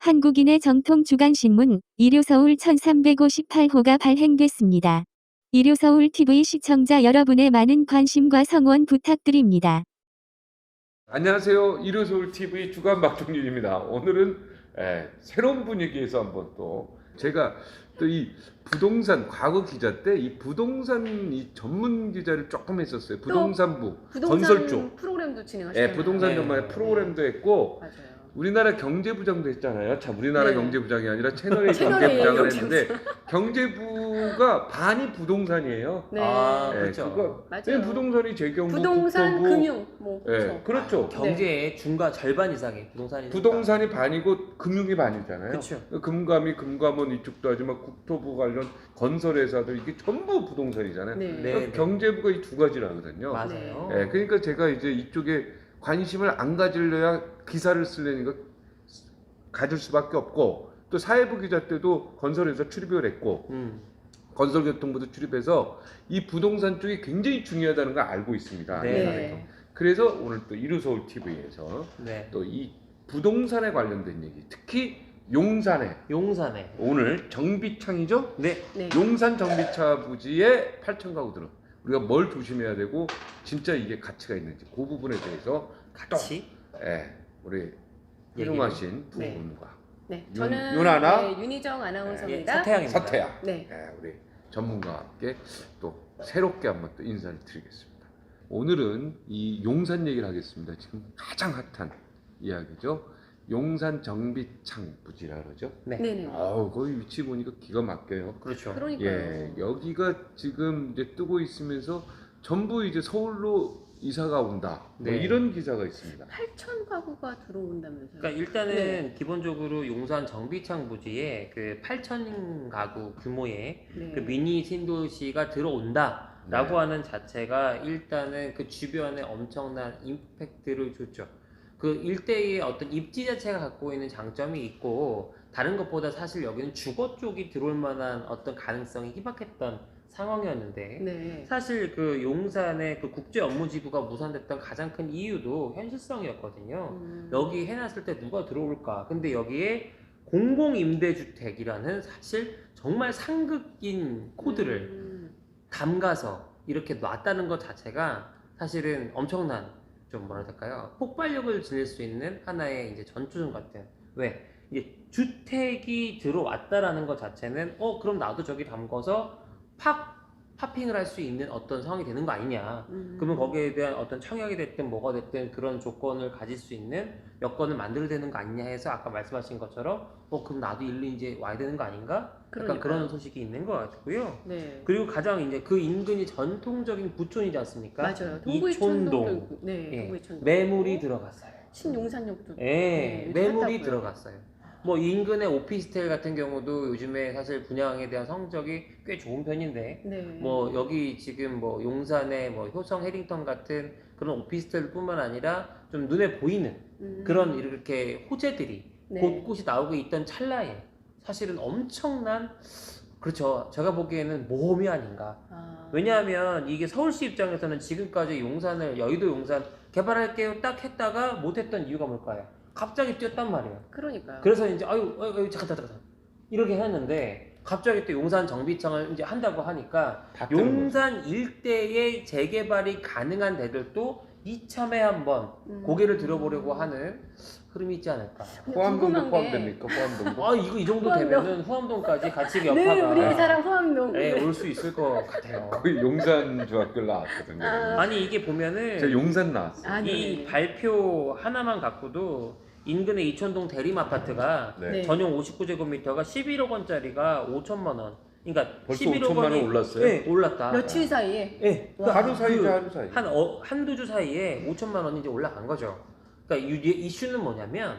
한국인의 정통 주간신문 일요서울 1358호가 발행됐습니다. 일요서울TV 시청자 여러분의 많은 관심과 성원 부탁드립니다. 안녕하세요. 일요서울TV 주간 박종률입니다. 오늘은 새로운 분위기에서 한번 또 제가 또 이 부동산 과거 기자 때 이 부동산 이 전문 기자를 조금 했었어요. 부동산부 건설 쪽 프로그램도 진행하시잖아요. 부동산 전문의 프로그램도 했고 맞아요. 우리나라 경제부장도 했잖아요. 참 우리나라 네. 경제부장이 아니라 채널A 채널A 경제부장을 했는데 경제부가 반이 부동산이에요. 네. 그렇죠. 그거 맞아요. 부동산이 재경부, 부동산, 국토부, 금융, 뭐 그렇죠. 경제의 중과 절반 이상이 부동산이. 부동산이 반이고 금융이 반이잖아요. 그렇죠. 금감원 이쪽도 하지만 국토부 관련 건설회사들 이게 전부 부동산이잖아요. 네. 그러니까 경제부가 이 두 가지라거든요. 맞아요. 그러니까 제가 이제 이쪽에 관심을 안 가지려야 기사를 쓰려니까 가질 수밖에 없고 또 사회부 기자 때도 건설회사 출입을 했고 건설교통부도 출입해서 이 부동산 쪽이 굉장히 중요하다는 걸 알고 있습니다. 네. 그래서 오늘 또 일요서울TV에서 또 이 부동산에 관련된 얘기, 특히 용산에 오늘 정비창이죠? 네. 용산 정비차 부지에 8,000가구 들어. 우리가 뭘 조심해야 되고 진짜 이게 가치가 있는지 그 부분에 대해서 같이 우리 훌륭하신 부분과 저는 윤하나 윤희정 아나운서입니다. 서태양입니다. 서태양 네. 우리 전문가와 함께 또 새롭게 한번 또 인사를 드리겠습니다. 오늘은 이 용산 얘기를 하겠습니다. 지금 가장 핫한 이야기죠. 용산 정비창 부지라 그러죠. 네네. 거기 위치 보니까 기가 막혀요. 그렇죠. 그러니까요. 여기가 지금 이제 뜨고 있으면서 전부 이제 서울로 이사가 온다. 뭐 이런 기사가 있습니다. 8,000가구가 들어온다면서요. 그러니까 일단은 기본적으로 용산 정비창 부지에 그 8,000가구 규모의 그 미니 신도시가 들어온다라고 하는 자체가 일단은 그 주변에 엄청난 임팩트를 줬죠. 그 일대의 어떤 입지 자체가 갖고 있는 장점이 있고 다른 것보다 사실 여기는 주거 쪽이 들어올 만한 어떤 가능성이 희박했던 상황이었는데 사실 그 용산의 그 국제 업무지구가 무산됐던 가장 큰 이유도 현실성이었거든요. 여기 해놨을 때 누가 들어올까? 근데 여기에 공공임대주택이라는 사실 정말 상극인 코드를 담가서 이렇게 놨다는 것 자체가 사실은 엄청난 좀 뭐라 될까요? 폭발력을 지닐 수 있는 하나의 이제 전초전 같은. 왜? 이제 주택이 들어왔다라는 것 자체는 그럼 나도 저기 담궈서 파핑을 할 수 있는 어떤 상황이 되는 거 아니냐. 그러면 거기에 대한 어떤 청약이 됐든 뭐가 됐든 그런 조건을 가질 수 있는 여건을 만들어야 되는 거 아니냐 해서 아까 말씀하신 것처럼 그럼 나도 일로 이제 와야 되는 거 아닌가? 약간 그런 소식이 있는 것 같고요. 그리고 가장 이제 그 인근이 전통적인 부촌이지 않습니까? 맞아요. 이촌동. 동부이촌동. 매물이 들어갔어요. 신용산역도. 매물이 들어갔어요. 뭐 인근의 오피스텔 같은 경우도 요즘에 사실 분양에 대한 성적이 꽤 좋은 편인데 뭐 여기 지금 뭐 용산의 뭐 효성 해링턴 같은 그런 오피스텔뿐만 아니라 좀 눈에 보이는 그런 이렇게 호재들이 곳곳이 나오고 있던 찰나에 사실은 엄청난 그렇죠. 제가 보기에는 모험이 아닌가. 왜냐하면 이게 서울시 입장에서는 지금까지 용산을 여의도 용산 개발할게요 딱 했다가 못했던 이유가 뭘까요? 갑자기 뛰었단 말이에요. 그러니까요. 그래서 이제 잠깐 이렇게 했는데 갑자기 또 용산 정비창을 이제 한다고 하니까 용산 일대의 재개발이 가능한 데들도 이참에 한번 고개를 들어보려고 하는 흐름이 있지 않을까. 호암동도 포함됩니까? 호암동도? 이거 이 정도 되면은 호암동까지 같이 여파가 우리 사랑 호암동. 올 수 있을 것 같아요. 거의 용산 중학교를 나왔거든요. 아니 이게 보면은 제가 용산 나왔어요. 이 발표 하나만 갖고도 인근의 이촌동 대림 아파트가 전용 59제곱미터가 11억 원짜리가 5천만 원. 그러니까 벌써 11억 5천만 원 원이 올랐어요? 올랐다. 며칠 사이에? 하루 사이죠, 하루 사이. 한두 주 사이에 5천만 원이 이제 올라간 거죠. 그러니까 이슈는 뭐냐면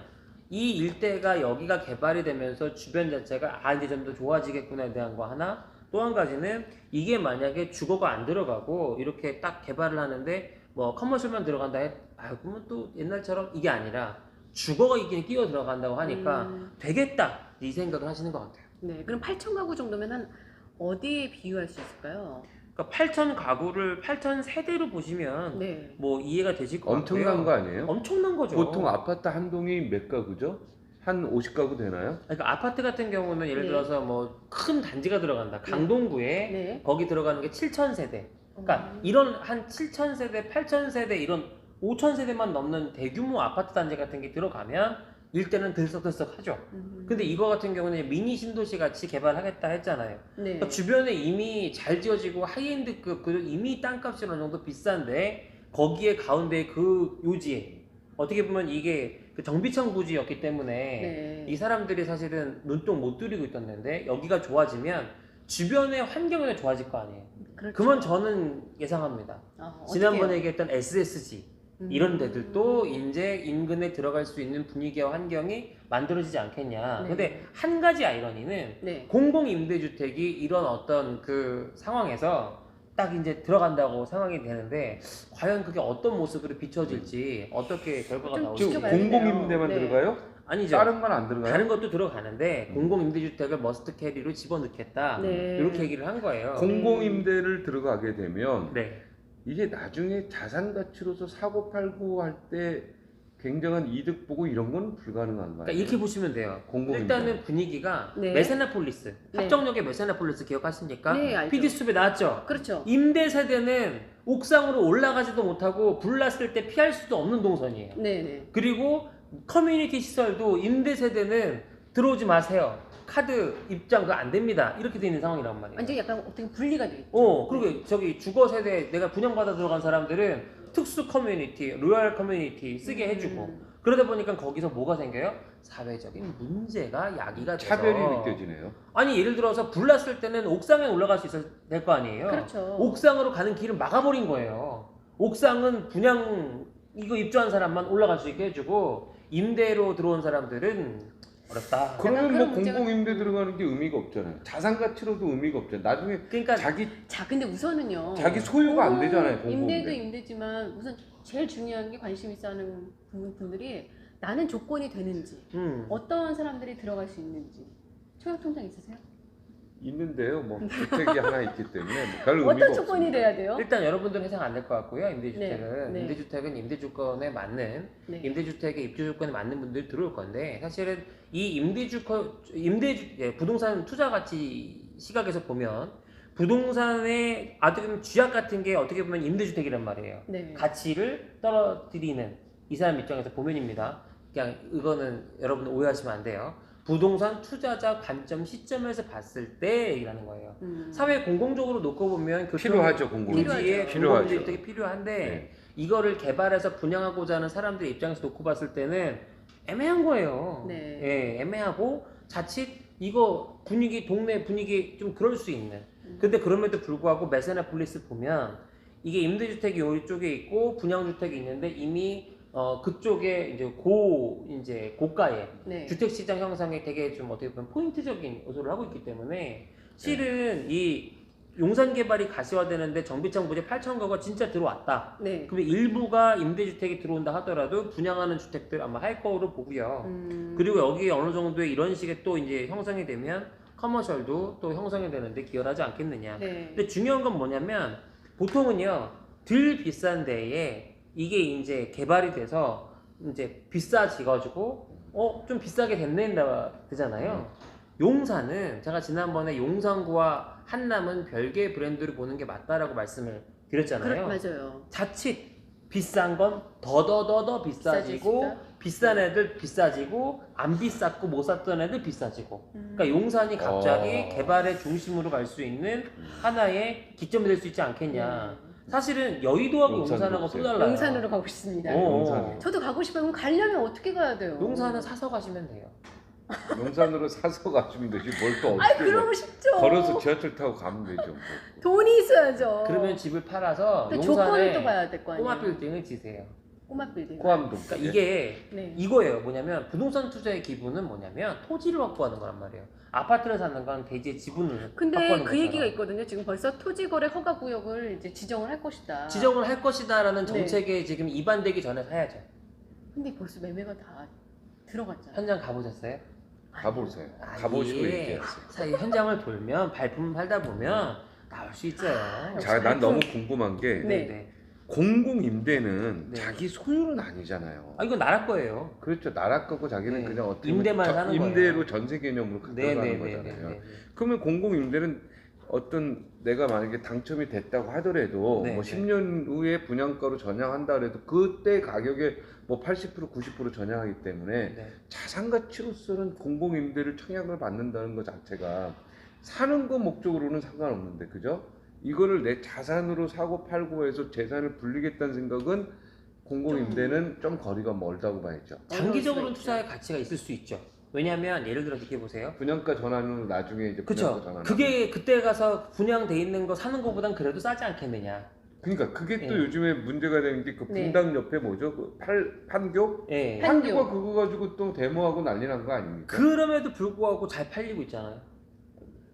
이 일대가 여기가 개발이 되면서 주변 자체가 이제 좀 더 좋아지겠구나에 대한 거 하나. 또 한 가지는 이게 만약에 주거가 안 들어가고 이렇게 딱 개발을 하는데 뭐 커머셜만 들어간다 그러면 또 옛날처럼 이게 아니라 주거가 이게 끼어 들어간다고 하니까 되겠다 이 생각을 하시는 것 같아요. 그럼 8,000가구 정도면 한 어디에 비유할 수 있을까요? 그러니까 8,000가구를 8,000세대로 보시면 뭐 이해가 되실 것 같아요. 엄청난 거 아니에요? 엄청난 거죠. 보통 아파트 한 동이 몇 가구죠? 한 50가구 되나요? 그러니까 아파트 같은 경우는 예를 네. 들어서 뭐 큰 단지가 들어간다. 강동구에 네. 거기 들어가는 게 7,000세대. 그러니까 이런 한 7,000세대, 8,000세대 이런 5,000세대만 넘는 대규모 아파트 단지 같은 게 들어가면 일대는 들썩들썩하죠. 근데 이거 같은 경우는 미니 신도시 같이 개발하겠다 했잖아요. 네. 그러니까 주변에 이미 잘 지어지고 하이엔드급 그리고 이미 땅값이 어느 정도 비싼데 거기에 가운데 그 요지에 어떻게 보면 이게 그 정비청 부지였기 때문에 네. 이 사람들이 사실은 눈독 못 들이고 있었는데 여기가 좋아지면 주변의 환경이 좋아질 거 아니에요. 그렇죠. 그러면 저는 예상합니다. 지난번에 어떻게요? 얘기했던 SSG 이런 데들도 이제 인근에 들어갈 수 있는 분위기와 환경이 만들어지지 않겠냐. 네. 근데 한 가지 아이러니는 네. 공공임대주택이 이런 어떤 그 상황에서 딱 이제 들어간다고 상황이 되는데 과연 그게 어떤 모습으로 비춰질지 어떻게 결과가 좀 나올지 지금 지켜봐야 공공임대만 네. 들어가요? 아니죠. 다른 건 안 들어가요? 다른 것도 들어가는데 공공임대주택을 머스트 캐리로 집어넣겠다 네. 이렇게 얘기를 한 거예요. 공공임대를 들어가게 되면 네. 이게 나중에 자산 가치로서 사고 팔고 할 때 굉장한 이득 보고 이런 건 불가능한 거예요. 그러니까 이렇게 보시면 돼요. 공공임대. 일단은 분위기가 네. 메세나폴리스, 네. 합정역의 메세나폴리스 기억하십니까? 네, 알죠. PD숲에 나왔죠. 그렇죠. 임대 세대는 옥상으로 올라가지도 못하고 불 났을 때 피할 수도 없는 동선이에요. 네네. 그리고 커뮤니티 시설도 임대 세대는 들어오지 마세요. 카드 입장 그거 안 됩니다. 이렇게 돼 있는 상황이란 말이에요. 완전히 약간 어떻게 분리가 돼 있죠. 그리고 저기 주거 세대 내가 분양받아 들어간 사람들은 특수 커뮤니티, 로얄 커뮤니티 쓰게 해주고 그러다 보니까 거기서 뭐가 생겨요? 사회적인 문제가 야기가 돼서 차별이 느껴지네요. 아니 예를 들어서 불 났을 때는 옥상에 올라갈 수 있어야 될 거 아니에요. 그렇죠. 옥상으로 가는 길을 막아버린 거예요. 옥상은 분양 이거 입주한 사람만 올라갈 수 있게 해주고 임대로 들어온 사람들은 어렵다. 그러면 그런 뭐 문제가- 공공임대 들어가는 게 의미가 없잖아요. 자산 가치로도 의미가 없잖아요. 나중에 그러니까 자, 근데 우선은요. 자기 소유가 안 되잖아요, 공공 임대도 공공임대. 임대지만 우선 제일 중요한 게 관심 있어 하는 분들이 나는 조건이 되는지, 어떤 사람들이 들어갈 수 있는지. 청약통장 있으세요? 있는데요. 뭐 주택이 하나 있기 때문에 별 의미가 어떤 없습니다. 조건이 돼야 돼요? 일단 여러분들은 해당 안 될 것 같고요. 임대주택은 네. 임대주택은 임대주권에 맞는 네. 임대주택의 입주 조건에 맞는 분들이 들어올 건데 사실은 이 부동산 투자 가치 시각에서 보면 부동산의 어떻게 보면 쥐약 같은 게 어떻게 보면 임대주택이란 말이에요. 네. 가치를 떨어뜨리는 이 사람 입장에서 보면입니다. 그냥 이거는 여러분 오해하시면 안 돼요. 부동산 투자자 관점 시점에서 봤을 때 얘기라는 거예요. 사회 공공적으로 놓고 보면 필요하죠, 공공임대. 부지에 필요하죠. 공공임대주택이 필요한데 네. 이거를 개발해서 분양하고자 하는 사람들의 입장에서 놓고 봤을 때는 애매한 거예요. 네. 예, 애매하고 자칫 이거 분위기 동네 분위기 좀 그럴 수 있는. 근데 그럼에도 불구하고 메세나폴리스 보면 이게 임대주택이 이쪽에 있고 분양주택이 있는데 이미 그쪽에 이제 고가의 네. 주택시장 형성에 되게 좀 어떻게 보면 포인트적인 요소를 하고 있기 때문에 실은 이 용산 개발이 가시화되는데 정비청 부지 8,000가구가 진짜 들어왔다. 네. 그러면 일부가 임대주택이 들어온다 하더라도 분양하는 주택들 아마 할 거로 보고요. 그리고 여기에 어느 정도의 이런 식의 또 이제 형성이 되면 커머셜도 또 형성이 되는데 기여하지 않겠느냐. 네. 근데 중요한 건 뭐냐면 보통은요 덜 비싼 데에 이게 이제 개발이 돼서 이제 비싸지가지고 좀 비싸게 됐네 되잖아요. 용산은 제가 지난번에 용산구와 한남은 별개의 브랜드를 보는 게 맞다라고 말씀을 드렸잖아요. 맞아요. 자칫 비싼 건 더더더더 비싸지고 비싸지니까. 비싼 애들 비싸지고 안 비쌌고 못 샀던 애들 비싸지고 그러니까 용산이 갑자기 개발의 중심으로 갈 수 있는 하나의 기점이 될 수 있지 않겠냐. 사실은 여의도하고 용산도 용산하고 또 없어요. 달라요. 용산으로 가고 싶습니다. 용산. 저도 가고 싶어요. 그럼 가려면 어떻게 가야 돼요? 용산은 사서 가시면 돼요. 용산으로 사서 가시면 되지 뭘 또 아이, 어떻게 그러고 싶죠. 걸어서 지하철 타고 가면 되죠. 뭐. 돈이 있어야죠. 그러면 집을 팔아서 또 조건을 또 용산에 봐야 될 거 아니에요. 꼬마 빌딩을 지세요. 꼬마 빌딩. 코암동. 그러니까 이게 네. 이거예요. 뭐냐면 부동산 투자의 기본은 뭐냐면 토지를 확보하는 거란 말이에요. 아파트를 사는 건 대지의 지분을 근데 확보하는 그 거잖아. 얘기가 있거든요. 지금 벌써 토지거래 허가 구역을 이제 지정을 할 것이다. 지정을 할 것이다라는 네. 정책에 지금 입안되기 전에 사야죠. 근데 벌써 매매가 다 들어갔잖아요. 현장 가보셨어요? 가보세요. 아니, 가보시고 얘기하세요. 사실 현장을 돌면 발품 팔다 보면 나올 수 있어요. 자, 난 너무 궁금한 게 네. 공공임대는 네. 자기 소유는 아니잖아요. 아, 이건 나라 거예요. 그렇죠. 나라 거고 자기는 네. 그냥 어떻게 임대만 보면 사는 임대로 거예요. 전세 개념으로 갖다 가는 거잖아요. 네. 그러면 공공임대는 어떤 내가 만약에 당첨이 됐다고 하더라도 네, 뭐 네. 10년 후에 분양가로 전향한다 그래도 그때 가격에 뭐 80% 90% 전향하기 때문에 네. 자산 가치로서는 공공임대를 청약을 받는다는 것 자체가 사는 거 목적으로는 상관없는데 그죠? 이거를 내 자산으로 사고 팔고 해서 재산을 불리겠다는 생각은 공공임대는 좀 거리가 멀다고 봐야죠. 장기적으로는 투자의 가치가 있을 수 있죠. 왜냐하면 예를 들어 이렇게 보세요. 분양가 전환은 나중에 이제 분양가 그렇죠. 전환. 그게 그때 가서 분양돼 있는 거 사는 거보단 그래도 싸지 않겠느냐. 그러니까 그게 또 예. 요즘에 문제가 되는 게 그 네. 분당 옆에 뭐죠? 그 판교? 예. 판교가 그거 가지고 또 데모하고 난리 난 거 아닙니까? 그럼에도 불구하고 잘 팔리고 있잖아요.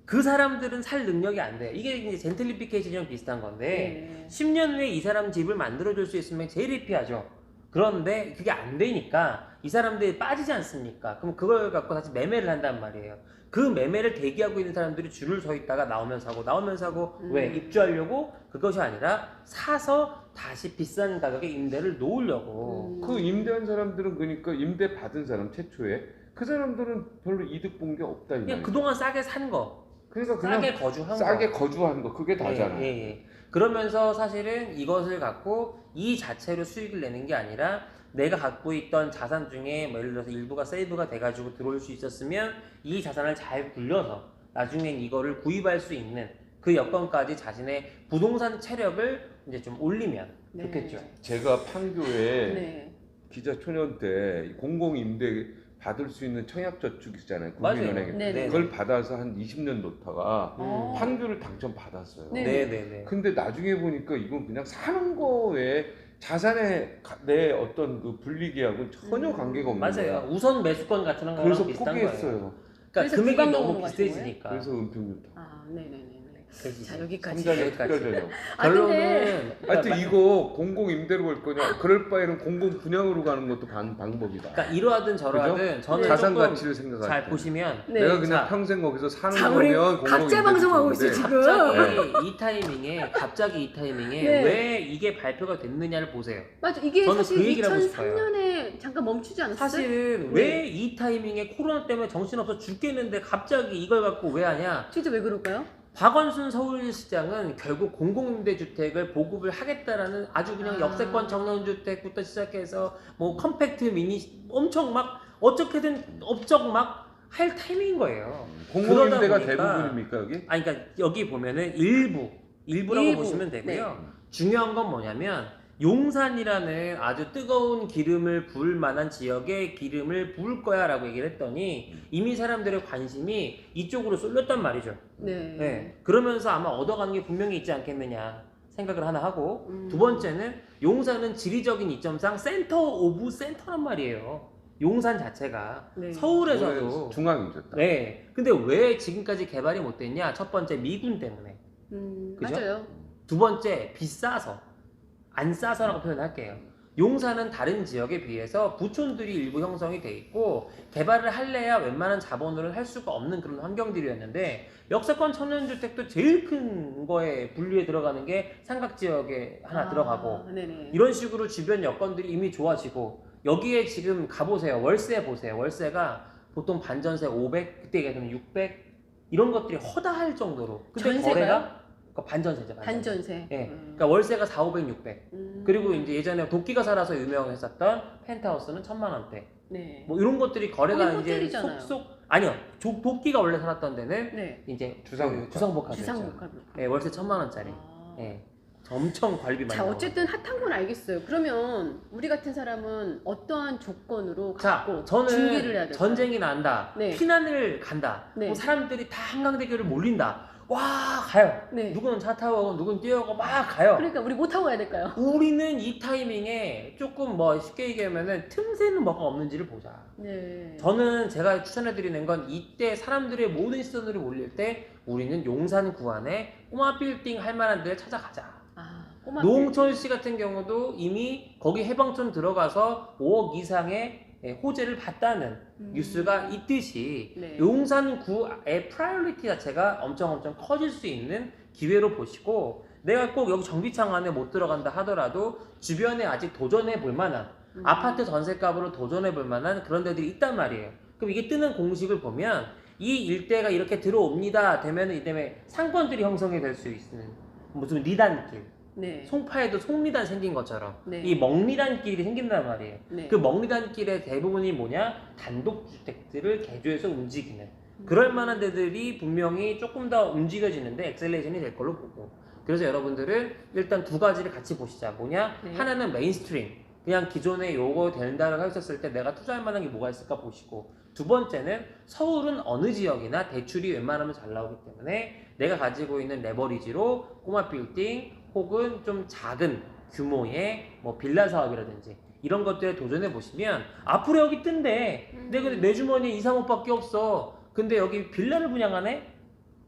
그 사람들은 살 능력이 안 돼. 이게 이제 젠틀리피케이션이랑 비슷한 건데 네. 10년 후에 이 사람 집을 만들어줄 수 있으면 제일 해피하죠. 그런데 그게 안 되니까 이 사람들이 빠지지 않습니까? 그럼 그걸 갖고 다시 매매를 한단 말이에요. 그 매매를 대기하고 있는 사람들이 줄을 서 있다가 나오면 사고 왜 입주하려고? 그것이 아니라 사서 다시 비싼 가격에 임대를 놓으려고. 그 임대한 사람들은 그러니까 임대 받은 사람 최초에 그 사람들은 별로 이득 본 게 없다 이 그냥 말이죠. 그동안 싸게 산 거, 그러니까 그냥 싸게 거주한 싸게 거. 거주한 거 그게 다잖아요. 예. 그러면서 사실은 이것을 갖고 이 자체로 수익을 내는 게 아니라 내가 갖고 있던 자산 중에 뭐 예를 들어서 일부가 세이브가 돼가지고 들어올 수 있었으면 이 자산을 잘 굴려서 나중엔 이거를 구입할 수 있는 그 여건까지 자신의 부동산 체력을 이제 좀 올리면 네. 좋겠죠. 제가 판교에 네. 기자 초년 때 공공임대 받을 수 있는 청약저축 있잖아요. 맞아요. 국민은행에. 네네. 그걸 받아서 한 20년 놓다가 어. 판교를 당첨 받았어요. 네. 네네네. 근데 나중에 보니까 이건 그냥 사는 거에 자산의 내 어떤 그 불리기하고는 전혀 관계가 없는 맞아요. 거야. 우선 매수권 같은 거랑 그래서 비슷한 포기했어요. 거예요. 그래서 그러니까 금액이 부담 너무 넘어가신 비싸지니까. 그래서 은평유타. 아, 네네네. 그래서 자, 이제 여기까지. 삼자녀 여기까지. 특별전형. 아, 근데 결론은 하여튼 이거 공공 임대로 갈 거냐? 그럴 바에는 공공 분양으로 가는 것도 방법이다. 그러니까 이러하든 저러하든 저는 자산 조금 가치를 생각할 잘 때. 보시면 네. 내가 그냥 자, 평생 거기서 사는 자, 우리 거면 공공 각자 임대도 방송하고 있어, 좋은데 지금. 갑자기 이 타이밍에 네. 왜 이게 발표가 됐느냐를 보세요. 맞아. 이게 저는 사실 그 얘기를 하고 싶어요. 2003년에 잠깐 멈추지 않았어요? 사실은 네. 왜 이 타이밍에 코로나 때문에 정신없어 죽겠는데 갑자기 이걸 갖고 왜 하냐? 진짜 왜 그럴까요? 박원순 서울시장은 결국 공공임대주택을 보급을 하겠다라는 아주 그냥 역세권 청년주택부터 시작해서 뭐 컴팩트 미니 엄청 막 어떻게든 업적 막 할 타이밍인 거예요. 공공 그러다 임대가 보니까- 대부분입니까 여기? 아니 그러니까 여기 보면은 일부라고 일부. 보시면 되고요. 중요한 건 뭐냐면 용산이라는 아주 뜨거운 기름을 부을 만한 지역에 기름을 부을 거야 라고 얘기를 했더니 이미 사람들의 관심이 이쪽으로 쏠렸단 말이죠. 네. 네. 그러면서 아마 얻어가는 게 분명히 있지 않겠느냐 생각을 하나 하고 두 번째는 용산은 지리적인 이점상 센터 오브 센터란 말이에요. 용산 자체가 네. 서울에서도 중앙이죠. 딱. 네. 근데 왜 지금까지 개발이 못 됐냐? 첫 번째 미군 때문에. 그죠? 맞아요. 두 번째 비싸서. 안 싸서라고 표현할게요. 용산은 다른 지역에 비해서 부촌들이 일부 형성이 돼 있고 개발을 할래야 웬만한 자본으로는 할 수가 없는 그런 환경들이었는데 역세권 청년주택도 제일 큰 거에 분류에 들어가는 게 삼각지역에 하나 들어가고 네네. 이런 식으로 주변 여건들이 이미 좋아지고 여기에 지금 가보세요. 월세 보세요. 월세가 보통 반전세 500, 그때 얘기하면 600 이런 것들이 허다할 정도로. 근데 전세가요? 거래가 반전세죠. 반전세. 예. 그러니까 월세가 4, 500, 600. 그리고 이제 예전에 도끼가 살아서 유명했었던 펜트하우스는 1000만 원대. 네. 뭐 이런 것들이 거래가 거기 이제 호텔이잖아요. 속속 아니요. 도끼가 원래 살았던 데는 네. 이제 주상복합. 주상복합이었죠. 주상복합. 예, 월세 1000만 원짜리. 아. 예. 엄청 관리비 많이 자, 나오고. 어쨌든 핫한 건 알겠어요. 그러면 우리 같은 사람은 어떠한 조건으로 자, 갖고 저는 준비를 해야 될까요? 전쟁이 난다. 네. 피난을 간다. 네. 뭐 사람들이 다 한강대교를 몰린다. 와, 가요. 네. 누구는 차 타고, 누구는 뛰어가고 막 가요. 그러니까 우리 못 타고 가야 될까요? 우리는 이 타이밍에 조금 뭐 쉽게 얘기하면은 틈새는 뭐가 없는지를 보자. 네. 저는 제가 추천해드리는 건 이때 사람들의 모든 시선으로 몰릴 때 우리는 용산 구안에 꼬마 빌딩 할 만한 데를 찾아가자. 아, 꼬마 노홍철 씨 같은 경우도 이미 거기 해방촌 들어가서 5억 이상의 호재를 봤다는 뉴스가 있듯이 네. 용산구의 프라이어리티 자체가 엄청 커질 수 있는 기회로 보시고 내가 꼭 여기 정비창 안에 못 들어간다 하더라도 주변에 아직 도전해 볼 만한 아파트 전세값으로 도전해 볼 만한 그런 데들이 있단 말이에요. 그럼 이게 뜨는 공식을 보면 이 일대가 이렇게 들어옵니다 되면 이때문에 상권들이 형성이 될 수 있는 무슨 리단길, 네. 송파에도 송리단 생긴 것처럼 네. 이 먹리단길이 생긴단 말이에요. 네. 그 먹리단길의 대부분이 뭐냐? 단독주택들을 개조해서 움직이는 그럴 만한 데들이 분명히 조금 더 움직여지는데 엑셀레이션이 될 걸로 보고, 그래서 여러분들은 일단 두 가지를 같이 보시자. 뭐냐? 네. 하나는 메인스트림, 그냥 기존에 요거 된다고 하셨을 때 내가 투자할 만한 게 뭐가 있을까 보시고, 두 번째는 서울은 어느 지역이나 대출이 웬만하면 잘 나오기 때문에 내가 가지고 있는 레버리지로 꼬마 빌딩 혹은 좀 작은 규모의 뭐 빌라 사업이라든지 이런 것들에 도전해 보시면 앞으로 여기 뜬대. 내가 내 주머니에 2, 3억밖에 없어. 근데 여기 빌라를 분양하네?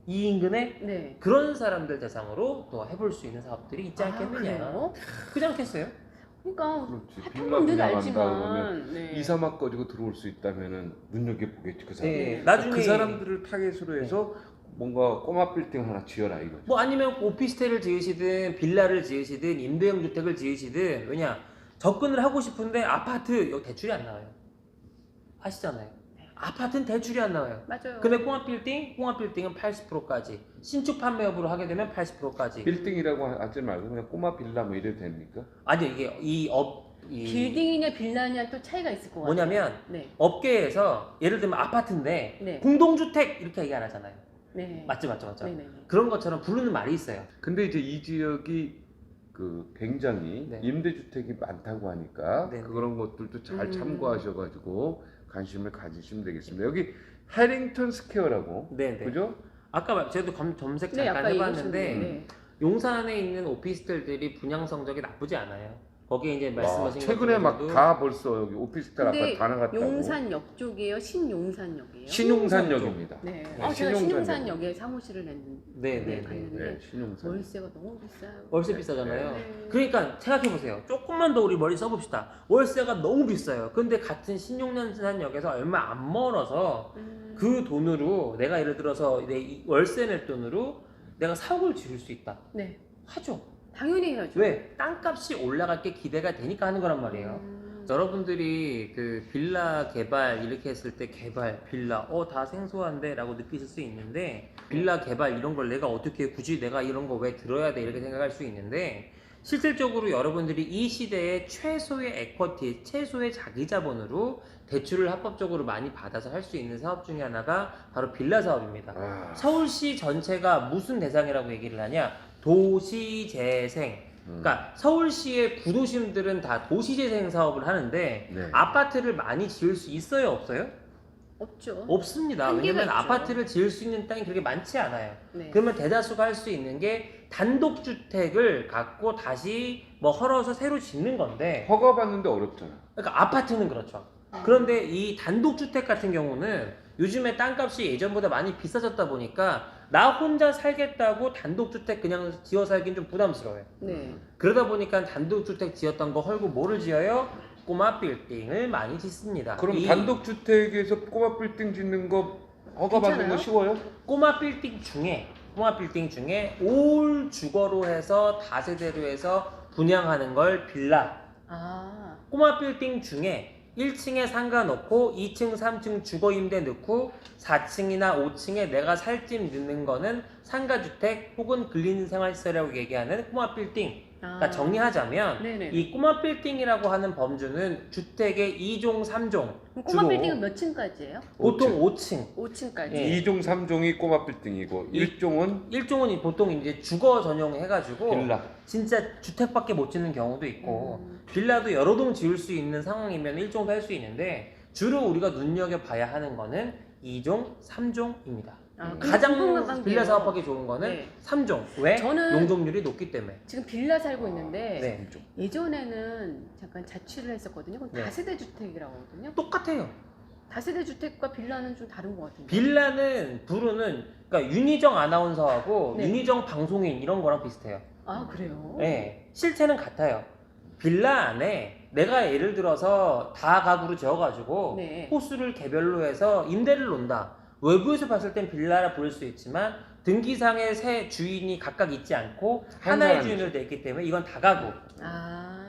이 인근에? 네. 그런 사람들 대상으로 또 해볼 수 있는 사업들이 있지 않겠느냐. 그래요? 그렇지 않겠어요? 그러니까 그렇지. 늘 빌라 분양한다 알지만 그러면 네. 2, 3억 가지고 들어올 수 있다면은 눈여겨보겠지 그 사람. 네. 네. 나중에 그 사람들을 타겟으로 해서 뭔가 꼬마 빌딩 하나 지어라 이거죠. 뭐 아니면 오피스텔을 지으시든 빌라를 지으시든 임대형 주택을 지으시든, 왜냐 접근을 하고 싶은데 아파트 여기 대출이 안 나와요. 아시잖아요. 아파트는 대출이 안 나와요. 맞아요. 근데 꼬마 빌딩은 80%까지 신축 판매 여부를 하게 되면 80%까지. 빌딩이라고 하지 말고 그냥 꼬마 빌라 뭐 이래도 됩니까? 아니 이게 이 빌딩이냐 빌라냐 또 차이가 있을 것 같아요. 뭐냐면 네. 업계에서 예를 들면 아파트인데 네. 공동주택 이렇게 얘기 안 하잖아요. 네. 맞죠. 네네. 그런 것처럼 부르는 말이 있어요. 근데 이제 이 지역이 그 굉장히 네. 임대주택이 많다고 하니까 네. 그런 것들도 잘 음. 참고하셔가지고 관심을 가지시면 되겠습니다. 여기 해링턴 스퀘어라고 네네. 그죠? 아까 저도 검색 네, 잠깐 아까 해봤는데 얘기하셨는데, 네. 용산에 있는 오피스텔들이 분양 성적이 나쁘지 않아요. 거기에 이제 와, 말씀하신 최근에 막 것들도 다 벌써 여기 오피스텔 근데 아파트 다 나갔다고. 용산역 쪽이에요? 신용산역이에요? 신용산역입니다. 네. 네, 제가 신용산역. 신용산역에 사무실을 냈는데 네네네. 갔는데 네, 신용산. 월세가 너무 비싸요. 월세 비싸잖아요. 네. 그러니까 생각해보세요. 조금만 더 우리 머리 써봅시다. 월세가 너무 비싸요. 근데 같은 신용산역에서 얼마 안 멀어서 그 돈으로 내가 예를 들어서 내 이 월세 낼 돈으로 내가 사옥을 지을 수 있다. 네. 하죠. 당연히 해야죠. 왜? 땅값이 올라갈 게 기대가 되니까 하는 거란 말이에요. 여러분들이 그 빌라 개발 이렇게 했을 때 개발, 빌라, 다 생소한데 라고 느끼실 수 있는데, 빌라 개발 이런 걸 내가 어떻게 굳이 내가 이런 거 왜 들어야 돼 이렇게 생각할 수 있는데, 실질적으로 여러분들이 이 시대에 최소의 에쿼티, 최소의 자기 자본으로 대출을 합법적으로 많이 받아서 할 수 있는 사업 중에 하나가 바로 빌라 사업입니다. 아, 서울시 전체가 무슨 대상이라고 얘기를 하냐? 도시재생. 그러니까 서울시의 구도심들은 다 도시재생 사업을 하는데 네. 아파트를 많이 지을 수 있어요, 없어요? 없죠. 없습니다. 한계가 왜냐면 있죠. 아파트를 지을 수 있는 땅이 그렇게 많지 않아요. 네. 그러면 대다수가 할 수 있는 게 단독주택을 갖고 다시 뭐 헐어서 새로 짓는 건데, 허가 받는데 어렵잖아. 그러니까 아파트는 그렇죠. 그런데 이 단독주택 같은 경우는 요즘에 땅값이 예전보다 많이 비싸졌다 보니까 나 혼자 살겠다고 단독주택 그냥 지어 살긴 좀 부담스러워요. 네. 그러다 보니까 단독주택 지었던 거 헐고 뭐를 지어요? 꼬마 빌딩을 많이 짓습니다. 그럼 이 단독주택에서 꼬마 빌딩 짓는 거 허가 받는 거 괜찮아요? 쉬워요? 꼬마 빌딩 중에 올 주거로 해서 다세대로 해서 분양하는 걸 빌라. 아. 꼬마 빌딩 중에 1층에 상가 넣고 2층, 3층 주거 임대 넣고 4층이나 5층에 내가 살집 넣는 거는 상가주택 혹은 근린생활시설이라고 얘기하는 꼬마 빌딩. 그러니까 정리하자면 네네. 이 꼬마 빌딩이라고 하는 범주는 주택의 2종, 3종. 그럼 꼬마 주로 빌딩은 몇 층까지예요? 보통 5층. 5층까지. 예. 2종, 3종이 꼬마 빌딩이고 1종은 1종은 보통 이제 주거 전용 해가지고 빌라. 진짜 주택밖에 못 짓는 경우도 있고 빌라도 여러 동 지을 수 있는 상황이면 1종도 할 수 있는데, 주로 우리가 눈여겨봐야 하는 거는 2종, 3종입니다. 아, 가장 궁금한 빌라 게요. 사업하기 좋은 거는 네. 3종. 왜? 저는 용적률이 높기 때문에. 지금 빌라 살고 있는데 네. 예전에는 잠깐 자취를 했었거든요. 그럼 네. 다세대 주택이라고 하거든요. 똑같아요. 다세대 주택과 빌라는 좀 다른 것 같은데. 빌라는 부르는, 그러니까 윤희정 아나운서하고 네. 윤희정 방송인 이런 거랑 비슷해요. 아 그래요? 네, 실체는 같아요. 빌라 안에 내가 예를 들어서 다 가구로 지어가지고 네. 호수를 개별로 해서 임대를 놓는다. 외부에서 봤을 땐 빌라라 보일 수 있지만 등기상의 세 주인이 각각 있지 않고 하나의 사람이죠. 주인으로 되어 있기 때문에 이건 다가구.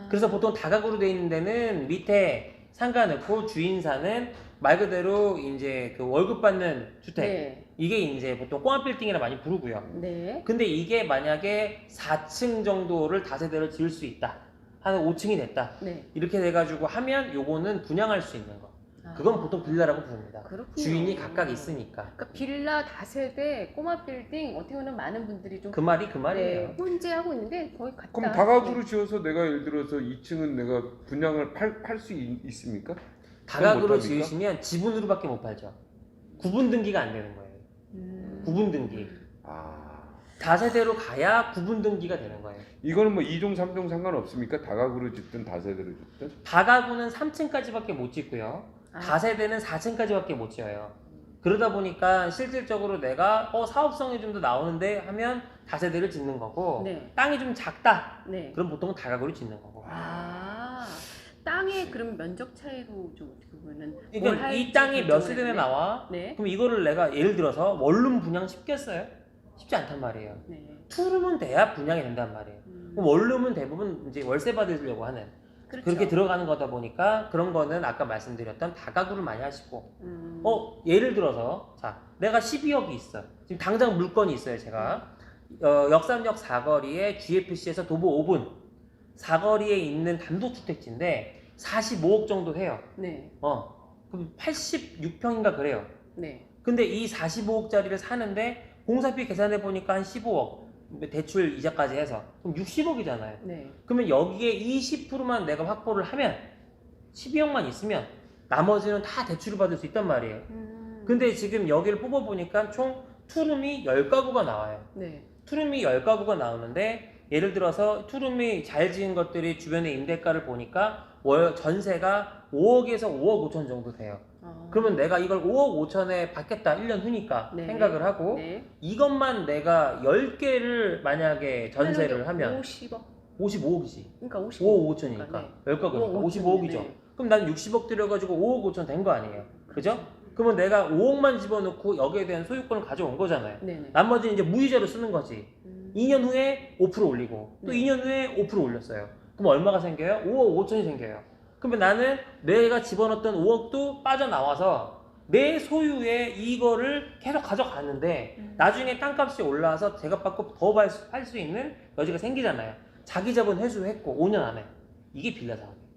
그래서 보통 다가구로 되어 있는 데는 밑에 상가 넣고 주인사는 말 그대로 이제 그 월급 받는 주택. 네. 이게 이제 보통 꼬마 빌딩이라 많이 부르고요. 네. 근데 이게 만약에 4층 정도를 다세대를 지을 수 있다. 한 5층이 됐다. 네. 이렇게 돼가지고 하면 요거는 분양할 수 있는 거. 그건 보통 빌라라고 부릅니다. 그렇군요. 주인이 각각 있으니까. 그러니까 빌라 다세대 꼬마 빌딩 어떻게 보면 많은 분들이 좀 그 말이 그 말이에요. 네, 혼재하고 있는데 거의 같다. 그럼 다가구로 지어서 내가 예를 들어서 2층은 내가 분양을 팔 수 있습니까? 다가구로 못합니까? 지으시면 지분으로밖에 못 팔죠. 구분 등기가 안 되는 거예요. 구분 등기. 아, 다세대로 가야 구분 등기가 되는 거예요. 이거는 뭐 2종 3종 상관없습니까? 다가구로 짓든 다세대로 짓든. 다가구는 3층까지밖에 못 짓고요. 다세대는 4층까지밖에 못 지어요. 그러다 보니까 실질적으로 내가 사업성이 좀 더 나오는데 하면 다세대를 짓는 거고 네. 땅이 좀 작다. 네. 그럼 보통은 다가구를 짓는 거고. 땅의 그럼 면적 차이로 좀 어떻게 보면은 뭘 그러니까 이 할지 땅이 몇 세대에 결정을 나와? 네. 그럼 이거를 내가 예를 들어서 원룸 분양 쉽겠어요? 쉽지 않단 말이에요. 네. 투룸은 돼야 분양이 된단 말이에요. 그럼 원룸은 대부분 이제 월세 받으려고 하는 그렇죠. 그렇게 들어가는 거다 보니까 그런 거는 아까 말씀드렸던 다가구를 많이 하시고 예를 들어서 자 내가 12억이 있어. 지금 당장 물건이 있어요. 제가 역삼역 사거리에 GFC에서 도보 5분 사거리에 있는 단독주택지인데 45억 정도 해요. 네. 그럼 86평인가 그래요. 네. 근데 이 45억짜리를 사는데 공사비 계산해 보니까 한 15억 대출 이자까지 해서 그럼 60억이잖아요. 네. 그러면 여기에 20%만 내가 확보를 하면 12억만 있으면 나머지는 다 대출을 받을 수 있단 말이에요. 근데 지금 여기를 뽑아보니까 총 투룸이 10가구가 나와요. 네. 투룸이 10가구가 나오는데 예를 들어서 투룸이 잘 지은 것들이 주변의 임대가를 보니까 월 전세가 5억에서 5억 5천 정도 돼요. 그러면 내가 이걸 5억 5천에 받겠다 1년 후니까 네. 생각을 하고 네. 이것만 내가 10개를 만약에 전세를 하면 50억. 55억이지. 그러니까 50억. 5억 5천이니까 네. 10가구니까 5억 55억이죠. 네. 그럼 난 60억 들여가지고 5억 5천 된 거 아니에요. 그죠? 그러면 내가 5억만 집어넣고 여기에 대한 소유권을 가져온 거잖아요. 네네. 나머지는 이제 무이자로 쓰는 거지. 2년 후에 5% 올리고 또 네. 2년 후에 5% 올렸어요. 그럼 얼마가 생겨요? 5억 5천이 생겨요. 그러면 나는 내가 집어넣었던 5억도 빠져나와서 내 소유에 이거를 계속 가져가는데 나중에 땅값이 올라와서 제값받고 더 팔 수 있는 여지가 생기잖아요. 자기 자본 회수했고 5년 안에. 이게 빌라 사업이에요.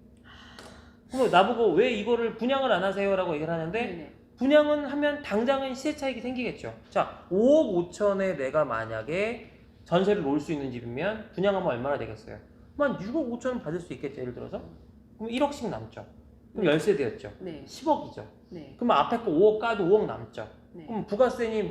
그럼 나보고 왜 이거를 분양을 안 하세요? 라고 얘기를 하는데 네네. 분양은 하면 당장은 시세 차익이 생기겠죠. 자, 5억 5천에 내가 만약에 전세를 놓을 수 있는 집이면 분양하면 얼마나 되겠어요? 한 6억 5천은 받을 수 있겠죠. 예를 들어서. 그럼 1억씩 남죠. 그럼 10세대였죠. 네. 10억이죠. 네. 그럼 앞에 거 5억 까도 5억 남죠. 네. 그럼 부가세니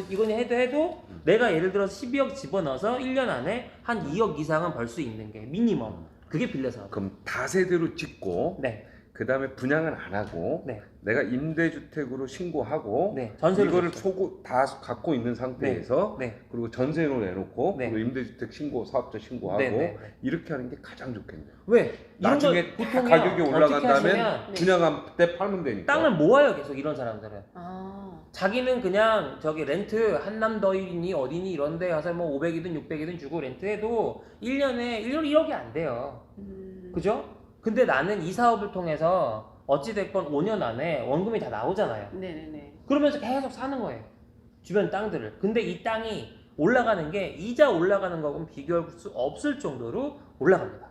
이거는 해도 내가 예를 들어서 12억 집어넣어서 1년 안에 한 2억 이상은 벌 수 있는 게 미니멈. 그게 빌라 사업. 그럼 다세대로 짓고 네. 그 다음에 분양은 안 하고 네. 내가 임대주택으로 신고하고 네. 전세를 이거를 줬죠. 다 갖고 있는 상태에서 네. 그리고 전세로 내놓고 네. 그리고 임대주택 신고 사업자 신고하고 네. 네. 이렇게 하는 게 가장 좋겠네요. 왜? 이런 나중에 거 다 보통요, 가격이 올라간 어떻게 다음에 하시면 분양할 때 팔면 되니까. 땅을 모아요 계속 이런 사람들은. 자기는 그냥 저기 렌트 한남더이니 어디니 이런데 가서 뭐 500이든 600이든 주고 렌트해도 1년에 1억이 안 돼요. 그죠? 근데 나는 이 사업을 통해서 어찌됐건 5년 안에 원금이 다 나오잖아요. 네네네. 그러면서 계속 사는 거예요. 주변 땅들을. 근데 이 땅이 올라가는 게 이자 올라가는 거하고는 비교할 수 없을 정도로 올라갑니다.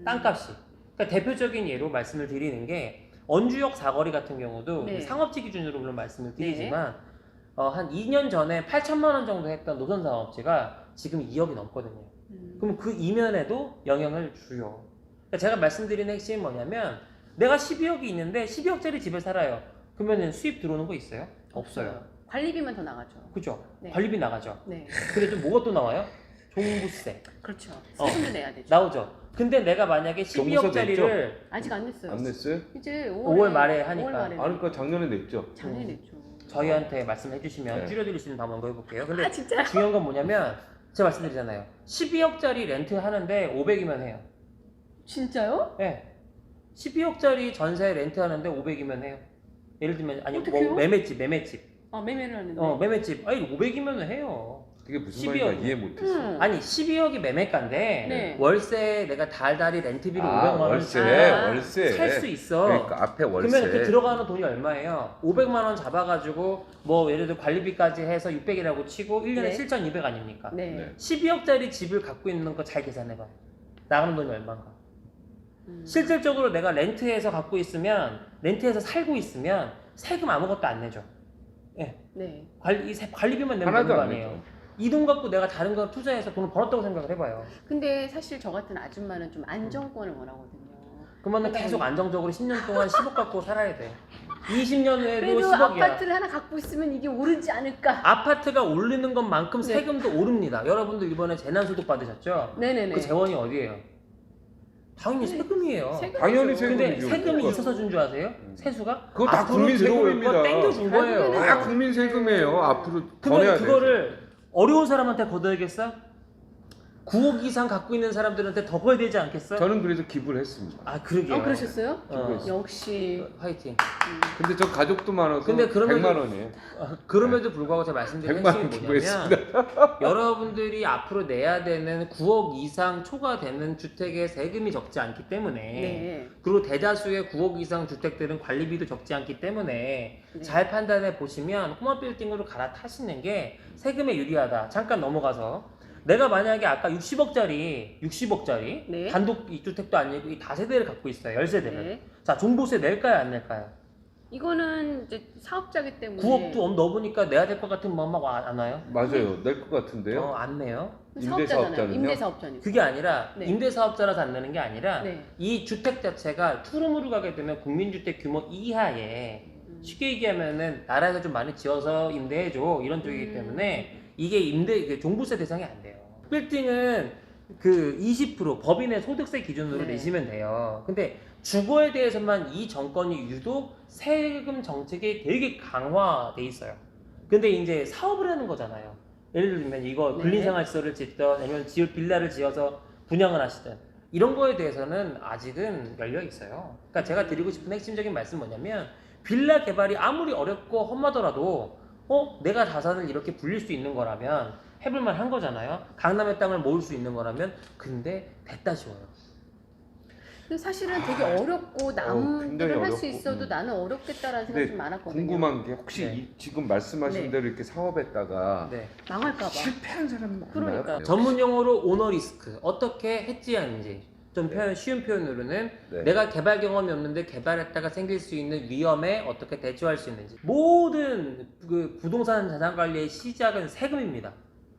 땅값이. 그러니까 대표적인 예로 말씀을 드리는 게 언주역 사거리 같은 경우도 네. 상업지 기준으로 물론 말씀을 드리지만 한 2년 전에 8천만 원 정도 했던 노선 사업지가 지금 2억이 넘거든요. 그럼 그 이면에도 영향을 줘요. 그러니까 제가 말씀드리는 핵심이 뭐냐면 내가 12억이 있는데 12억짜리 집을 살아요. 그러면 수입 들어오는 거 있어요? 없어요. 관리비만 더 나가죠. 그죠? 네. 관리비 나가죠. 네. 근데 좀 뭐가 또 나와요? 종부세 그렇죠. 세금도 내야 되죠. 나오죠. 근데 내가 만약에 종부세 12억짜리를 아직 안 냈어요. 안 냈어요? 이제 5월 말에 하니까. 5월 말에 그러니까 작년에 냈죠. 작년에 냈죠. 저희한테 말씀해 주시면 네. 줄여드릴 수 있는 방법 한번 해볼게요. 근데 진짜요? 중요한 건 뭐냐면 제가 말씀드리잖아요. 12억짜리 렌트 하는데 500이면 해요. 진짜요? 네. 12억짜리 전세 렌트 하는데 500이면 해요. 예를 들면 아니 어떡해요? 뭐 매매집 매매를 하는데. 매매집 아니 500이면 해요. 그게 무슨 12억 말인가 이요. 이해 못했어. 아니 12억이 매매가인데 네. 월세 내가 달달이 렌트비로 아, 500만 원 월세, 아, 살 수 있어. 그러니까 앞에 월세. 그러면 그 들어가는 돈이 얼마예요? 500만 원 잡아가지고 뭐 예를 들어 관리비까지 해서 600이라고 치고 1년에 네. 7,200 아닙니까? 네. 네. 12억짜리 집을 갖고 있는 거 잘 계산해봐. 나가는 돈이 얼마인가? 실질적으로 내가 렌트해서 갖고 있으면 렌트해서 살고 있으면 세금 아무것도 안 내죠. 예. 네. 관리비만 내면 되는 하나도 거 안 아니에요. 내죠. 이 돈 갖고 내가 다른 거 투자해서 돈을 벌었다고 생각을 해봐요. 근데 사실 저 같은 아줌마는 좀 안정권을 원하거든요. 그러면 그러니까 계속 안정적으로 10년 동안 10억 갖고 살아야 돼. 20년 후에도 그래도 10억이야. 아파트를 하나 갖고 있으면 이게 오르지 않을까? 아파트가 오르는 것만큼 네. 세금도 오릅니다. 여러분들 이번에 재난소득 받으셨죠? 네네네. 그 재원이 어디예요? 당연히 세금이에요. 세금이죠. 당연히 근데 세금이죠. 세금이 있어서 준 줄 아세요? 세수가? 그거 다 앞으로 국민 들어올 세금입니다. 거 땡겨준 거예요. 결국에는 다 국민 세금이에요. 앞으로 더 내야 그러면 돼. 그거를 어려운 사람한테 걷어야겠어? 9억 이상 갖고 있는 사람들한테 더 거야 되지 않겠어? 저는 그래서 기부를 했습니다. 아 그러게요. 그러셨어요? 기부했어요. 역시. 화이팅. 근데 저 가족도 많아서 근데 그러면 100만 원이에요. 그럼에도 불구하고 제가 말씀드린 100만 원 핵심이 뭐냐면 기부했습니다. 여러분들이 앞으로 내야 되는 9억 이상 초과되는 주택의 세금이 적지 않기 때문에 네. 그리고 대다수의 9억 이상 주택들은 관리비도 적지 않기 때문에 네. 잘 판단해 보시면 홈업빌딩으로 갈아타시는 게 세금에 유리하다. 잠깐 넘어가서 내가 만약에 아까 60억짜리 네. 단독 이주택도 아니고 이 다세대를 갖고 있어요. 10세대를. 네. 자, 종부세 낼까요 안 낼까요? 이거는 이제 사업자기 때문에 9억도 넣어보니까 내야 될 것 같은 마음 막 안 와요? 맞아요. 낼 것 같은데요. 안 내요. 임대사업자는요? 임대사업자니까. 그게 아니라 네. 임대사업자라서 안 내는 게 아니라 네. 이 주택 자체가 투룸으로 가게 되면 국민주택 규모 이하에 쉽게 얘기하면은 나라에서 좀 많이 지어서 임대해줘 이런 쪽이기 때문에 이게 종부세 대상이 안 돼요. 빌딩은 그 20% 법인의 소득세 기준으로 네. 내시면 돼요. 근데 주거에 대해서만 이 정권이 유독 세금 정책이 되게 강화돼 있어요. 근데 이제 사업을 하는 거잖아요. 예를 들면 이거 네. 근린생활시설을 짓던 아니면 빌라를 지어서 분양을 하시든 이런 거에 대해서는 아직은 열려 있어요. 그러니까 제가 드리고 싶은 핵심적인 말씀은 뭐냐면 빌라 개발이 아무리 어렵고 험하더라도 내가 자산을 이렇게 불릴 수 있는 거라면 해볼만 한 거잖아요. 강남의 땅을 모을 수 있는 거라면. 근데 됐다 쉬워요. 근데 사실은 되게 어렵고 굉장히 남들은 할 수 어렵고, 있어도 나는 어렵겠다라는 생각이 근데 좀 많았거든요. 궁금한 게 혹시 네. 지금 말씀하신 네. 대로 이렇게 사업했다가 네. 망할까봐. 실패한 사람 많나요? 그러니까. 전문 용어로 오너 리스크. 어떻게 해지하는지. 좀 쉬운 표현으로는 네. 내가 개발 경험이 없는데 개발했다가 생길 수 있는 위험에 어떻게 대처할 수 있는지. 모든 그 부동산 자산 관리의 시작은 세금입니다.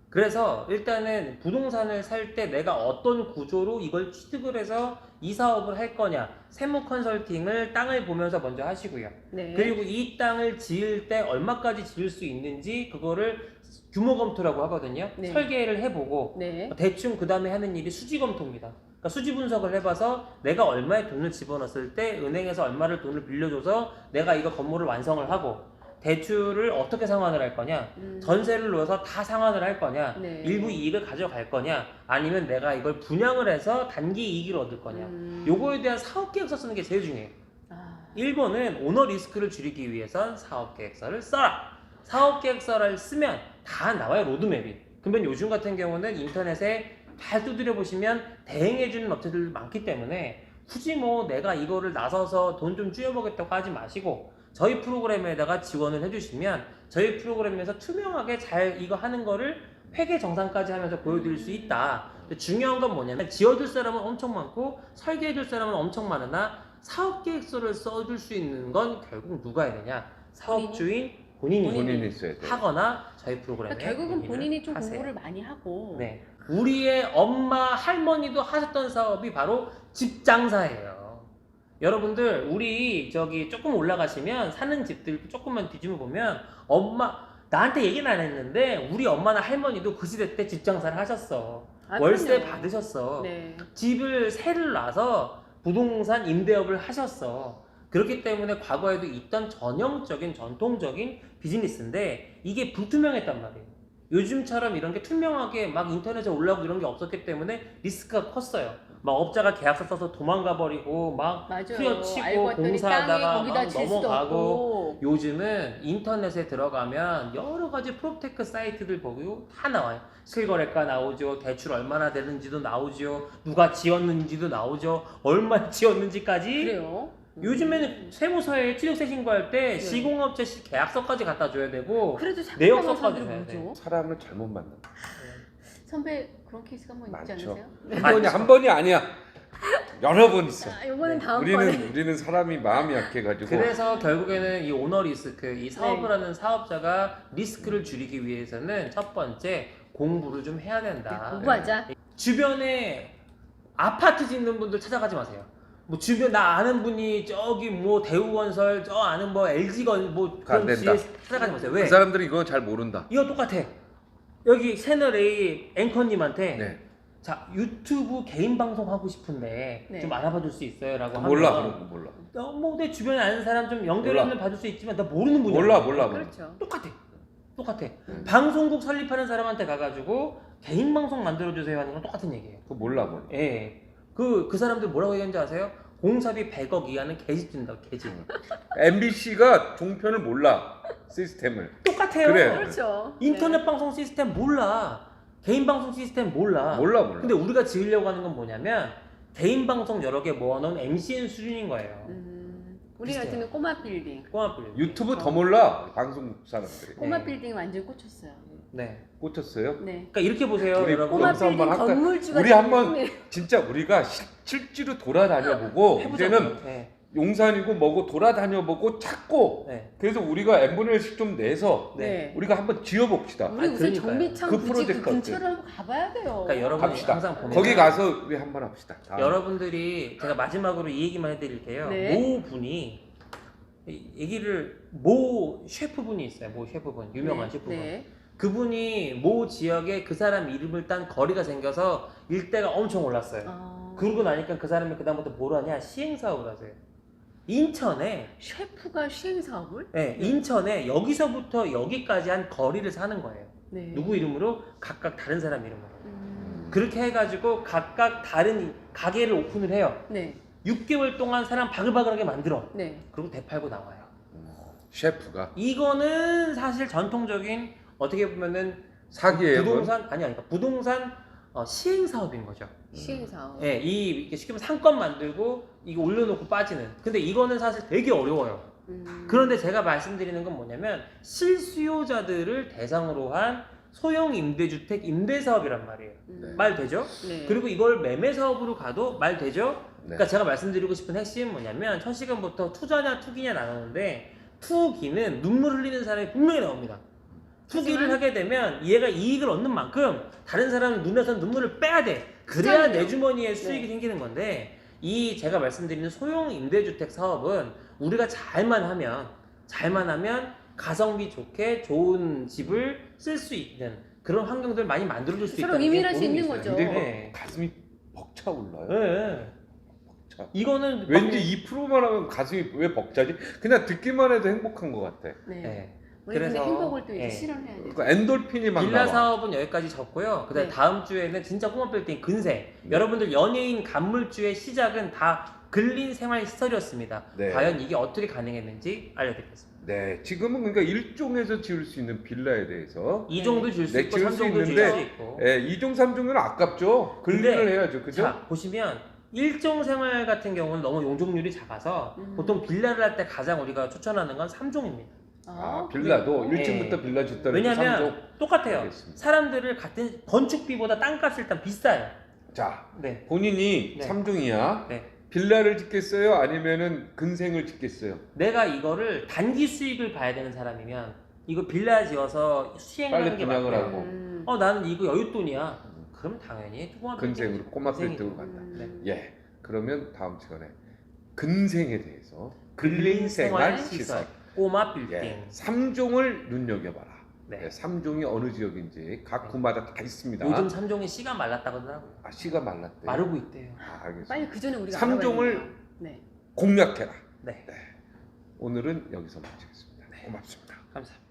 그래서 일단은 부동산을 살 때 내가 어떤 구조로 이걸 취득을 해서 이 사업을 할 거냐 세무 컨설팅을 땅을 보면서 먼저 하시고요. 네. 그리고 이 땅을 지을 때 얼마까지 지을 수 있는지 그거를 규모 검토라고 하거든요. 네. 설계를 해보고 네. 대충 그 다음에 하는 일이 수지 검토입니다. 그러니까 수지 분석을 해봐서 내가 얼마의 돈을 집어넣었을 때 은행에서 얼마를 돈을 빌려줘서 내가 이거 건물을 완성을 하고 대출을 어떻게 상환을 할 거냐, 전세를 넣어서 다 상환을 할 거냐, 네. 일부 이익을 가져갈 거냐, 아니면 내가 이걸 분양을 해서 단기 이익을 얻을 거냐. 요거에 대한 사업계획서 쓰는 게 제일 중요해요. 1번은 오너 리스크를 줄이기 위해선 사업계획서를 써라. 사업계획서를 쓰면 다 나와요, 로드맵이. 그러면 요즘 같은 경우는 인터넷에 잘 두드려 보시면 대행해주는 업체들 많기 때문에 굳이 뭐 내가 이거를 나서서 돈 좀 줄여보겠다고 하지 마시고 저희 프로그램에다가 지원을 해주시면 저희 프로그램에서 투명하게 잘 이거 하는 거를 회계 정산까지 하면서 보여드릴 수 있다. 근데 중요한 건 뭐냐면 지어줄 사람은 엄청 많고 설계해줄 사람은 엄청 많으나 사업계획서를 써줄 수 있는 건 결국 누가 해야 되냐? 사업주인 본인이 있어야 돼요. 하거나 저희 프로그램에 그러니까 결국은 문의를 본인이 좀 하세요. 공부를 많이 하고. 네. 우리의 엄마, 할머니도 하셨던 사업이 바로 집장사예요. 여러분들, 우리 저기 조금 올라가시면 사는 집들 조금만 뒤집어 보면 나한테 얘기는 안 했는데 우리 엄마나 할머니도 그 시대 때 집장사를 하셨어. 월세 그럼요. 받으셨어. 네. 집을 세를 놔서 부동산 임대업을 하셨어. 그렇기 때문에 과거에도 있던 전형적인 전통적인 비즈니스인데 이게 불투명했단 말이에요. 요즘처럼 이런 게 투명하게 막 인터넷에 올라오고 이런 게 없었기 때문에 리스크가 컸어요. 막 업자가 계약서 써서 도망가 버리고 막 맞아요. 알고 후려치고 봤더니 공사하다가 땅이 거기다 막 질 수도 넘어가고. 없고. 요즘은 인터넷에 들어가면 여러 가지 프로테크 사이트들 보고 다 나와요. 실거래가 나오죠. 대출 얼마나 되는지도 나오죠. 누가 지었는지도 나오죠. 얼마 지었는지까지. 그래요? 요즘에는 세무서에 취득세 신고할 때 네. 시공업체 계약서까지 갖다 줘야 되고 그래도 자꾸 내역서까지 사람들은 줘야 돼. 뭐죠? 사람을 잘못 만난다. 선배 그런 케이스가 한번 있지 많죠. 않으세요? 한 번이 아니야. 여러 번 있어. 자, 요거는 다음번에. 우리는 사람이 마음이 약해가지고. 그래서 결국에는 이 오너 리스크, 이 사업을 네. 하는 사업자가 리스크를 줄이기 위해서는 첫 번째 공부를 좀 해야 된다. 네, 공부하자. 주변에 아파트 짓는 분들 찾아가지 마세요. 뭐 주변 나 아는 분이 저기 뭐 대우건설 저 아는 뭐 LG건 뭐 안 그런 된다. 지에 찾아가지 마세요. 왜? 그 사람들은 이거 잘 모른다. 이거 똑같아. 여기 채널 A 앵커님한테 네. 자 유튜브 개인 방송 하고 싶은데 네. 좀 알아봐 줄 수 있어요라고 하면 몰라 그런 거 몰라. 뭐내 주변에 아는 사람 좀 연결하면 봐줄 수 있지만 나 모르는 분이야. 몰라. 그렇죠. 똑같아. 방송국 설립하는 사람한테 가가지고 개인 방송 만들어주세요 하는 건 똑같은 얘기예요. 그거 몰라. 예. 그 사람들 뭐라고 얘기하는지 아세요? 공사비 100억 이하는 개집 준다고 개집. MBC가 종편을 몰라 시스템을. 똑같아요. 그래. 그렇죠. 인터넷 네. 방송 시스템 몰라. 개인 방송 시스템 몰라. 몰라. 근데 우리가 지으려고 하는 건 뭐냐면 개인 방송 여러 개 모아놓은 MCN 수준인 거예요. 우리 비슷해요. 같으면 꼬마 빌딩. 꼬마 빌딩. 유튜브 더 몰라 방송국 사람들이. 꼬마 네. 빌딩 완전 꽂혔어요. 네. 꽂혔어요? 네. 그러니까 이렇게 보세요, 우리 여러분. 꼬마 여기서 한번 빌딩 할까요? 건물주가 우리 한번 되는 진짜 우리가 실제로 돌아다녀보고 해보자고요. 이제는 네. 용산이고 뭐고 돌아다녀보고 찾고 네. 그래서 우리가 n분의 1씩 좀 내서 네. 우리가 한번 지어봅시다. 우리 우선 그러니까요. 정비창 그 부지 그 프로젝트 근처를 한번 가봐야 돼요. 그러니까 여러분이 갑시다. 항상 보면 거기 가서 우리 한번 합시다. 여러분들이 제가 마지막으로 이 얘기만 해드릴게요. 네. 모 분이 얘기를 모 셰프분이 있어요. 모 셰프분 유명한 네. 셰프분. 네. 그분이 모 지역에 그 사람 이름을 딴 거리가 생겨서 일대가 엄청 올랐어요. 그러고 나니까 그 사람이 그다음부터 뭘 하냐 시행사업을 하세요. 인천에 셰프가 시행 사업을? 네, 인천에 여기서부터 여기까지 한 거리를 사는 거예요. 네. 누구 이름으로? 각각 다른 사람 이름으로. 음. 그렇게 해가지고 각각 다른 가게를 오픈을 해요. 네. 6개월 동안 사람 바글바글하게 만들어. 네. 그리고 대팔고 나와요. 셰프가 이거는 사실 전통적인 어떻게 보면은 사기예요. 부동산 그러니까 부동산 시행 사업인 거죠. 시행 사업. 예, 이렇게 쉽게 말하면 상권 만들고 이거 올려놓고 빠지는. 근데 이거는 사실 되게 어려워요. 그런데 제가 말씀드리는 건 뭐냐면 실수요자들을 대상으로 한 소형 임대주택 임대 사업이란 말이에요. 말 되죠? 네. 그리고 이걸 매매 사업으로 가도 말 되죠? 네. 그러니까 제가 말씀드리고 싶은 핵심은 뭐냐면 첫 시간부터 투자냐 투기냐 나누는데 투기는 눈물 흘리는 사람이 분명히 나옵니다. 투기를 하게 되면 얘가 이익을 얻는 만큼 다른 사람 눈에서 눈물을 빼야 돼. 그래야 투자는요? 내 주머니에 수익이 네. 생기는 건데 이 제가 말씀드리는 소형 임대주택 사업은 우리가 잘만 하면 가성비 좋게 좋은 집을 쓸 수 있는 그런 환경들 많이 만들어줄 수 서로 있다는 게 위민할 수 보름이 있는 있어요. 거죠. 근데 이거 네. 가슴이 벅차올라요. 네. 벅차. 이거는 왠지 2%만 하면 가슴이 왜 벅차지? 그냥 듣기만 해도 행복한 것 같아. 네. 네. 우리 근데 그래서, 행복을 또 이제 예. 실현해야 돼요. 그러니까 엔돌핀이 막 빌라 나와. 사업은 여기까지 접고요. 그다음 네. 다음 주에는 진짜 꼬마빌딩 근세. 여러분들 연예인 간물주의 시작은 다 근린 생활 시설이었습니다. 네. 과연 이게 어떻게 가능했는지 알려드리겠습니다. 네, 지금은 그러니까 1종에서 지을 수 있는 빌라에 대해서 2종도 줄 수 네, 있고 지을 수 3종도 줄 있는데, 수 있고. 예, 2종, 3종은 아깝죠. 근린을 근데 해야죠, 그죠? 자 보시면 일종 생활 같은 경우는 너무 용적률이 작아서 보통 빌라를 할 때 가장 우리가 추천하는 건 3종입니다. 아, 빌라도 그래요? 1층부터 네. 빌라 짓다 왜냐면 똑같아요. 알겠습니다. 사람들을 같은 건축비보다 땅값이 일단 비싸요. 자, 네. 본인이 네. 3종이야. 네. 빌라를 짓겠어요? 아니면은 근생을 짓겠어요? 내가 이거를 단기 수익을 봐야 되는 사람이면 이거 빌라 지어서 수행하는 빨리 게 분양을 맞고요. 하고. 나는 이거 여윳돈이야. 그럼 당연히 꼬마 근생으로 꼬마 근생이죠. 빌딩으로 간다. 네. 예, 그러면 다음 시간에 근생에 대해서 근린생활 시설. 꼬마 빌딩. 예, 3종을 눈여겨봐라. 네. 네, 3종이 어느 지역인지 각 구마다 다 있습니다. 요즘 3종이 씨가 말랐다고 하더라고요. 아, 씨가 말랐대. 마르고 있대요. 아, 알겠습니다. 빨리 그 전에 우리가 3종을 알아봐야 돼요. 네. 공략해라. 네. 오늘은 여기서 마치겠습니다. 고맙습니다. 감사합니다.